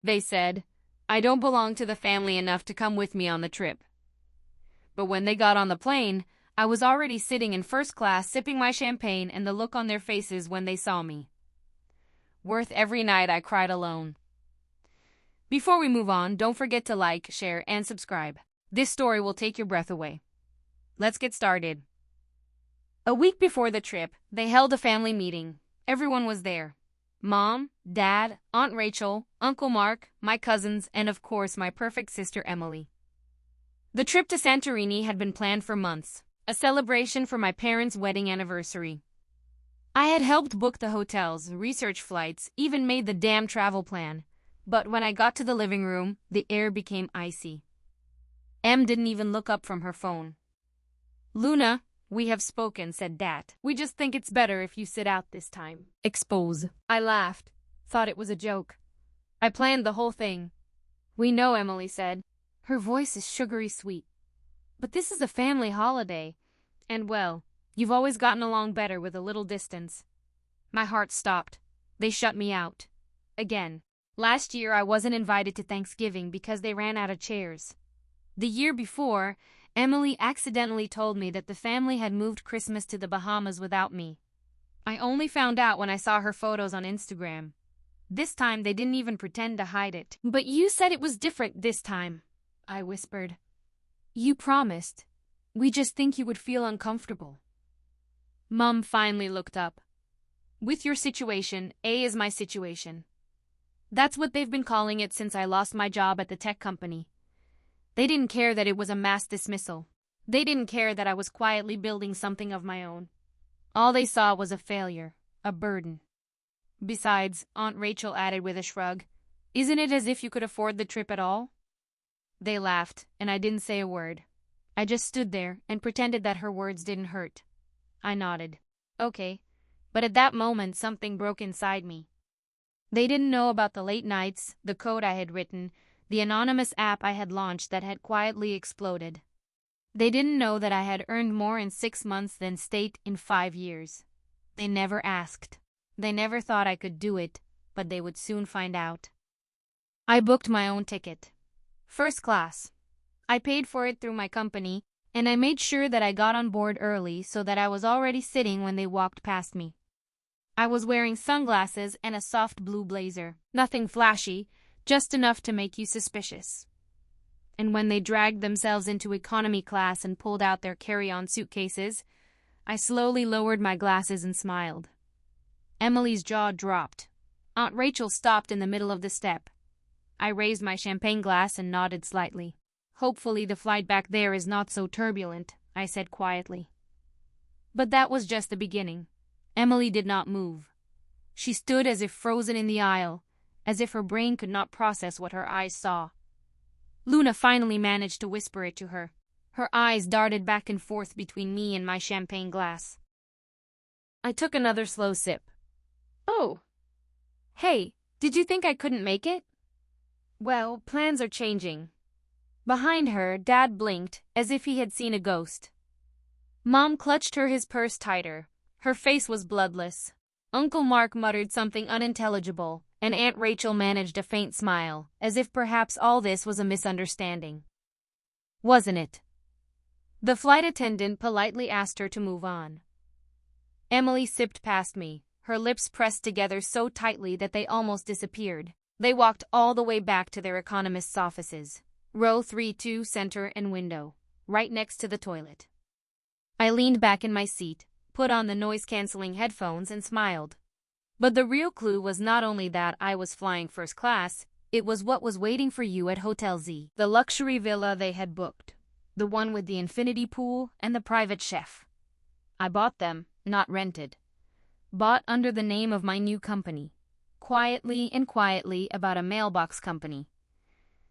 They said, I don't belong to the family enough to come with me on the trip. But when they got on the plane, I was already sitting in first class sipping my champagne, and the look on their faces when they saw me. Worth every night I cried alone. Before we move on, don't forget to like, share, and subscribe. This story will take your breath away. Let's get started. A week before the trip, they held a family meeting. Everyone was there. Mom, Dad, Aunt Rachel, Uncle Mark, my cousins, and of course my perfect sister Emily. The trip to Santorini had been planned for months, a celebration for my parents' wedding anniversary. I had helped book the hotels, research flights, even made the damn travel plan. But when I got to the living room, the air became icy. Em didn't even look up from her phone. Luna, we have spoken, said Dad. We just think it's better if you sit out this time. Expose. I laughed, thought it was a joke. I planned the whole thing. We know, Emily said. Her voice is sugary sweet. But this is a family holiday. And well, you've always gotten along better with a little distance. My heart stopped. They shut me out. Again. Last year I wasn't invited to Thanksgiving because they ran out of chairs. The year before, Emily accidentally told me that the family had moved Christmas to the Bahamas without me. I only found out when I saw her photos on Instagram. This time they didn't even pretend to hide it. But you said it was different this time, I whispered. You promised. We just think you would feel uncomfortable. Mom finally looked up. With your situation, A is my situation. That's what they've been calling it since I lost my job at the tech company. They didn't care that it was a mass dismissal. They didn't care that I was quietly building something of my own. All they saw was a failure, a burden. Besides, Aunt Rachel added with a shrug, isn't it as if you could afford the trip at all? They laughed, and I didn't say a word. I just stood there and pretended that her words didn't hurt. I nodded. Okay. But at that moment, something broke inside me. They didn't know about the late nights, the code I had written, the anonymous app I had launched that had quietly exploded. They didn't know that I had earned more in 6 months than State in 5 years. They never asked. They never thought I could do it, but they would soon find out. I booked my own ticket. First class. I paid for it through my company, and I made sure that I got on board early so that I was already sitting when they walked past me. I was wearing sunglasses and a soft blue blazer. Nothing flashy, just enough to make you suspicious. And when they dragged themselves into economy class and pulled out their carry-on suitcases, I slowly lowered my glasses and smiled. Emily's jaw dropped. Aunt Rachel stopped in the middle of the step. I raised my champagne glass and nodded slightly. Hopefully the flight back there is not so turbulent, I said quietly. But that was just the beginning. Emily did not move. She stood as if frozen in the aisle, as if her brain could not process what her eyes saw. Luna finally managed to whisper it to her. Her eyes darted back and forth between me and my champagne glass. I took another slow sip. Oh. Hey, did you think I couldn't make it? Well, plans are changing. Behind her, Dad blinked, as if he had seen a ghost. Mom clutched his purse tighter. Her face was bloodless. Uncle Mark muttered something unintelligible, and Aunt Rachel managed a faint smile, as if perhaps all this was a misunderstanding. Wasn't it? The flight attendant politely asked her to move on. Emily sipped past me, her lips pressed together so tightly that they almost disappeared. They walked all the way back to their economist's offices. Row 3-2, center and window, right next to the toilet. I leaned back in my seat, put on the noise-canceling headphones and smiled. But the real clue was not only that I was flying first class, it was what was waiting for you at Hotel Z, the luxury villa they had booked, the one with the infinity pool and the private chef. I bought them, not rented. Bought under the name of my new company. Quietly about a mailbox company.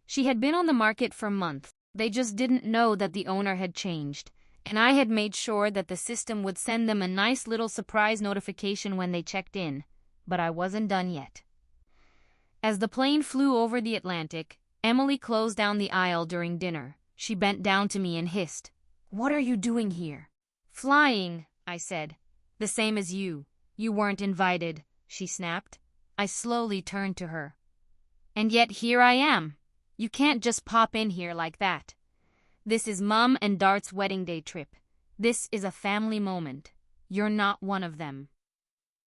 She had been on the market for months. They just didn't know that the owner had changed, and I had made sure that the system would send them a nice little surprise notification when they checked in, but I wasn't done yet. As the plane flew over the Atlantic, Emily closed down the aisle during dinner. She bent down to me and hissed, "What are you doing here?" "Flying," I said. "The same as you. You weren't invited," she snapped. I slowly turned to her. And yet here I am. You can't just pop in here like that. This is Mum and Dart's wedding day trip. This is a family moment. You're not one of them.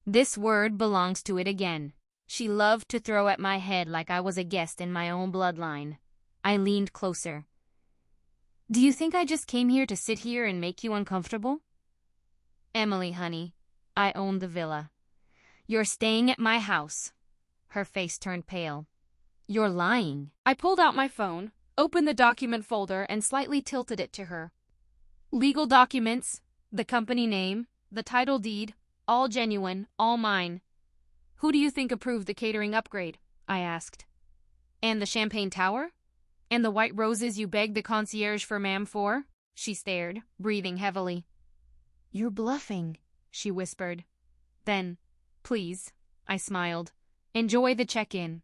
This word belongs to it again. She loved to throw at my head like I was a guest in my own bloodline. I leaned closer. Do you think I just came here to sit here and make you uncomfortable? Emily, honey, I own the villa. You're staying at my house. Her face turned pale. You're lying. I pulled out my phone, opened the document folder, and slightly tilted it to her. Legal documents, the company name, the title deed, all genuine, all mine. Who do you think approved the catering upgrade? I asked. And the champagne tower? And the white roses you begged the concierge for, ma'am, for? She stared, breathing heavily. You're bluffing, she whispered. Then, please, I smiled. Enjoy the check-in.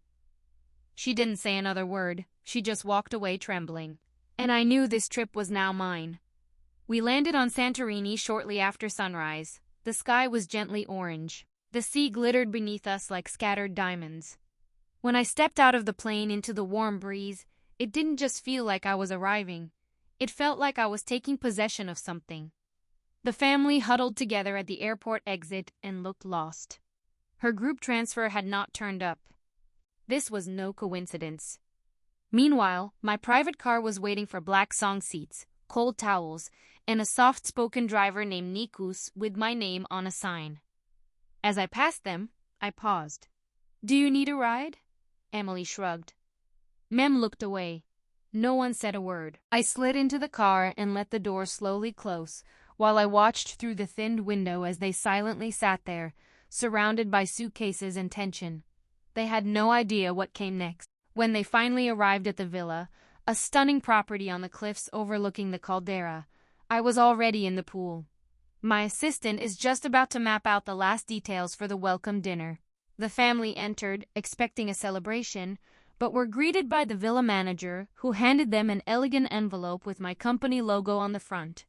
She didn't say another word. She just walked away trembling. And I knew this trip was now mine. We landed on Santorini shortly after sunrise. The sky was gently orange. The sea glittered beneath us like scattered diamonds. When I stepped out of the plane into the warm breeze, it didn't just feel like I was arriving. It felt like I was taking possession of something. The family huddled together at the airport exit and looked lost. Her group transfer had not turned up. This was no coincidence. Meanwhile, my private car was waiting for black song seats, cold towels, and a soft-spoken driver named Nikus with my name on a sign. As I passed them, I paused. Do you need a ride? Emily shrugged. Mem looked away. No one said a word. I slid into the car and let the door slowly close, while I watched through the thinned window as they silently sat there, surrounded by suitcases and tension. They had no idea what came next. When they finally arrived at the villa, a stunning property on the cliffs overlooking the caldera, I was already in the pool. My assistant is just about to map out the last details for the welcome dinner. The family entered, expecting a celebration, but were greeted by the villa manager, who handed them an elegant envelope with my company logo on the front.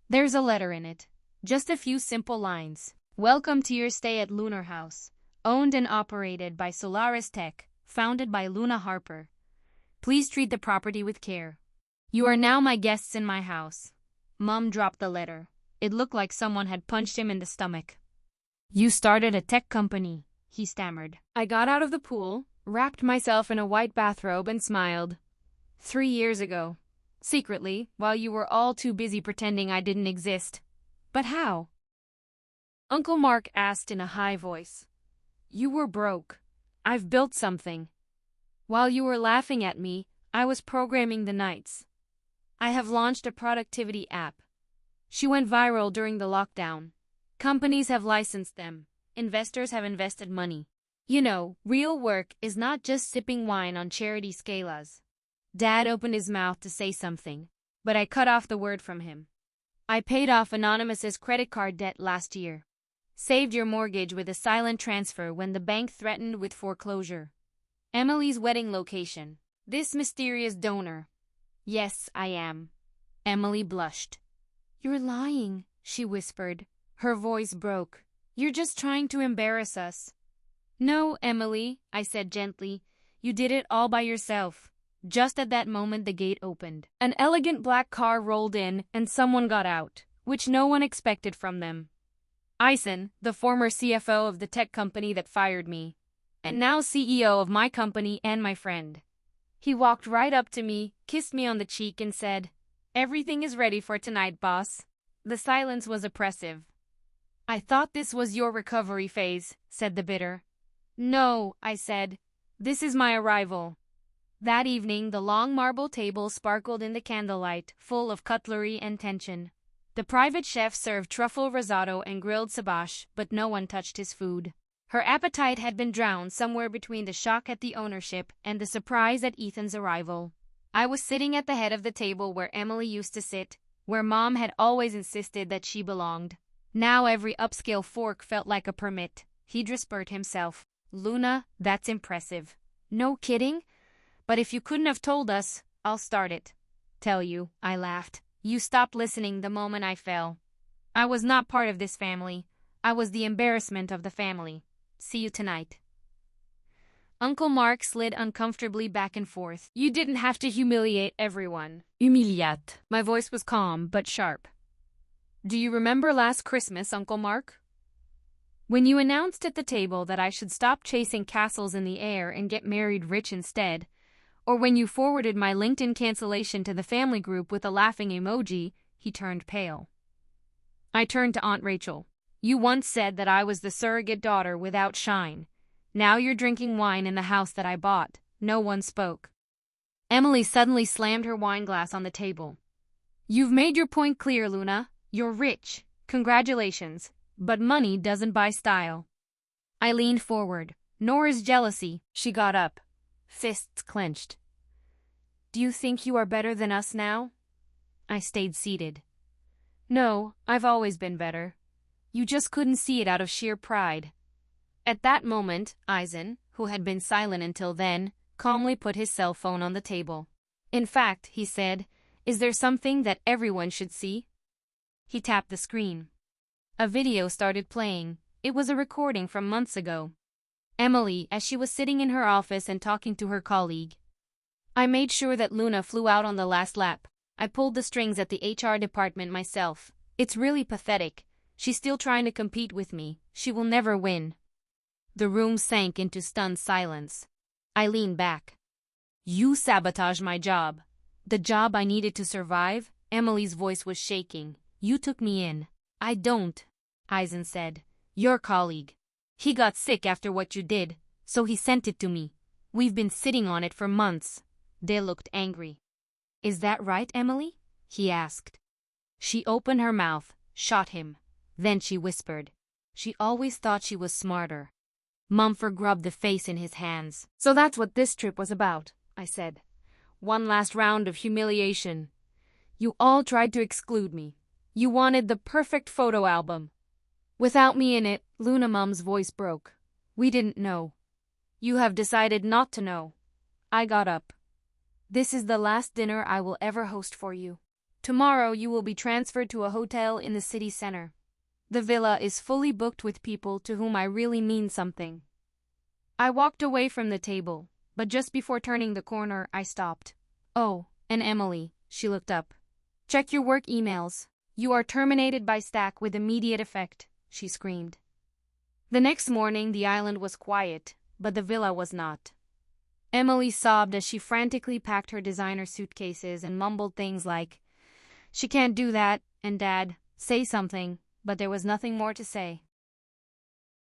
There's a letter in it. Just a few simple lines. Welcome to your stay at Lunar House. Owned and operated by Solaris Tech, founded by Luna Harper. Please treat the property with care. You are now my guests in my house. Mum dropped the letter. It looked like someone had punched him in the stomach. You started a tech company, he stammered. I got out of the pool, wrapped myself in a white bathrobe, and smiled. 3 years ago. Secretly, while you were all too busy pretending I didn't exist. But how? Uncle Mark asked in a high voice. You were broke. I've built something. While you were laughing at me, I was programming the nights. I have launched a productivity app. She went viral during the lockdown. Companies have licensed them. Investors have invested money. You know, real work is not just sipping wine on charity scalas. Dad opened his mouth to say something, but I cut off the word from him. I paid off Anonymous's credit card debt last year. Saved your mortgage with a silent transfer when the bank threatened with foreclosure. Emily's wedding location. This mysterious donor. Yes, I am. Emily blushed. You're lying, she whispered. Her voice broke. You're just trying to embarrass us. No, Emily, I said gently. You did it all by yourself. Just at that moment the gate opened. An elegant black car rolled in and someone got out, which no one expected from them. Ison, the former CFO of the tech company that fired me, and now CEO of my company and my friend. He walked right up to me, kissed me on the cheek, and said, Everything is ready for tonight, boss. The silence was oppressive. I thought this was your recovery phase, said the bidder. No, I said. This is my arrival. That evening, the long marble table sparkled in the candlelight, full of cutlery and tension. The private chef served truffle risotto and grilled sabash, but no one touched his food. Her appetite had been drowned somewhere between the shock at the ownership and the surprise at Ethan's arrival. I was sitting at the head of the table where Emily used to sit, where Mom had always insisted that she belonged. Now every upscale fork felt like a permit. He'd whispered himself, Luna, that's impressive. No kidding? But if you couldn't have told us, I'll start it. Tell you, I laughed. You stopped listening the moment I fell. I was not part of this family. I was the embarrassment of the family. See you tonight. Uncle Mark slid uncomfortably back and forth. You didn't have to humiliate everyone. Humiliate. My voice was calm but sharp. Do you remember last Christmas, Uncle Mark? When you announced at the table that I should stop chasing castles in the air and get married rich instead, or when you forwarded my LinkedIn cancellation to the family group with a laughing emoji, he turned pale. I turned to Aunt Rachel. You once said that I was the surrogate daughter without shine. Now you're drinking wine in the house that I bought. No one spoke. Emily suddenly slammed her wine glass on the table. You've made your point clear, Luna. You're rich. Congratulations. But money doesn't buy style. I leaned forward. Nor is jealousy. She got up, fists clenched. Do you think you are better than us now? I stayed seated. No, I've always been better. You just couldn't see it out of sheer pride. At that moment, Eisen, who had been silent until then, calmly put his cell phone on the table. In fact, he said, is there something that everyone should see? He tapped the screen. A video started playing. It was a recording from months ago. Emily, as she was sitting in her office and talking to her colleague. I made sure that Luna flew out on the last lap. I pulled the strings at the HR department myself. It's really pathetic. She's still trying to compete with me. She will never win. The room sank into stunned silence. I leaned back. You sabotaged my job. The job I needed to survive? Emily's voice was shaking. You took me in. I don't, Eisen said. Your colleague. He got sick after what you did, so he sent it to me. We've been sitting on it for months. They looked angry. Is that right, Emily? He asked. She opened her mouth, shot him. Then she whispered. She always thought she was smarter. Mumford rubbed the face in his hands. So that's what this trip was about, I said. One last round of humiliation. You all tried to exclude me. You wanted the perfect photo album. Without me in it, Luna Mum's voice broke. We didn't know. You have decided not to know. I got up. This is the last dinner I will ever host for you. Tomorrow you will be transferred to a hotel in the city center. The villa is fully booked with people to whom I really mean something. I walked away from the table, but just before turning the corner, I stopped. Oh, and Emily, she looked up. Check your work emails. You are terminated by Stack with immediate effect, she screamed. The next morning, the island was quiet, but the villa was not. Emily sobbed as she frantically packed her designer suitcases and mumbled things like, she can't do that, and Dad, say something, but there was nothing more to say.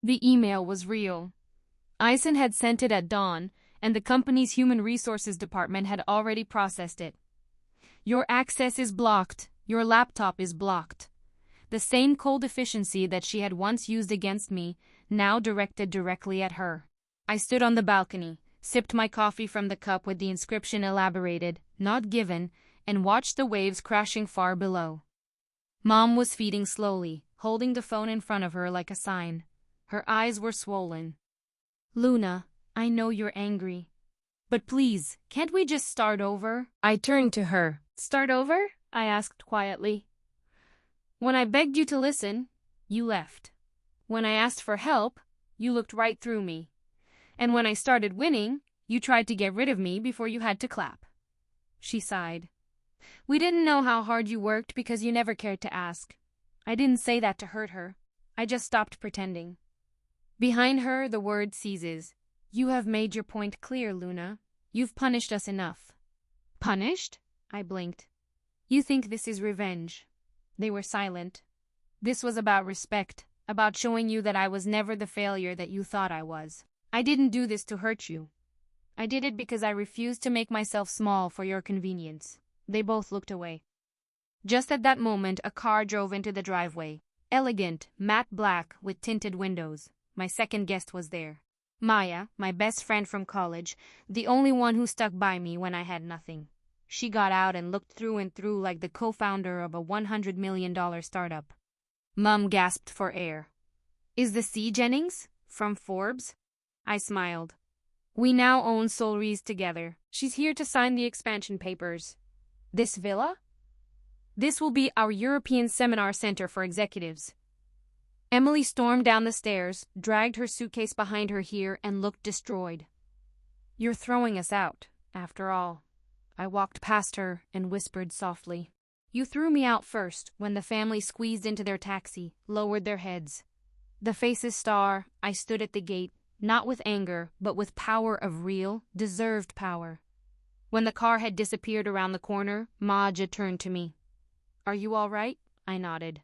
The email was real. Eisen had sent it at dawn, and the company's human resources department had already processed it. Your access is blocked. Your laptop is blocked. The same cold efficiency that she had once used against me, now directed directly at her. I stood on the balcony, sipped my coffee from the cup with the inscription elaborated, not given, and watched the waves crashing far below. Mom was feeding slowly, holding the phone in front of her like a sign. Her eyes were swollen. Luna, I know you're angry. But please, can't we just start over? I turned to her. Start over? I asked quietly. When I begged you to listen, you left. When I asked for help, you looked right through me. And when I started winning, you tried to get rid of me before you had to clap. She sighed. We didn't know how hard you worked because you never cared to ask. I didn't say that to hurt her. I just stopped pretending. Behind her, the word ceases. You have made your point clear, Luna. You've punished us enough. Punished? I blinked. You think this is revenge. They were silent. This was about respect, about showing you that I was never the failure that you thought I was. I didn't do this to hurt you. I did it because I refused to make myself small for your convenience. They both looked away. Just at that moment, a car drove into the driveway. Elegant, matte black, with tinted windows. My second guest was there. Maya, my best friend from college, the only one who stuck by me when I had nothing. She got out and looked through and through like the co-founder of a $100 million startup. Mum gasped for air. Is the C. Jennings? From Forbes? I smiled. We now own Solries together. She's here to sign the expansion papers. This villa? This will be our European seminar center for executives. Emily stormed down the stairs, dragged her suitcase behind her here, and looked destroyed. You're throwing us out, after all. I walked past her and whispered softly. You threw me out first when the family squeezed into their taxi, lowered their heads. The faces star, I stood at the gate, not with anger, but with power of real, deserved power. When the car had disappeared around the corner, Maja turned to me. Are you all right? I nodded.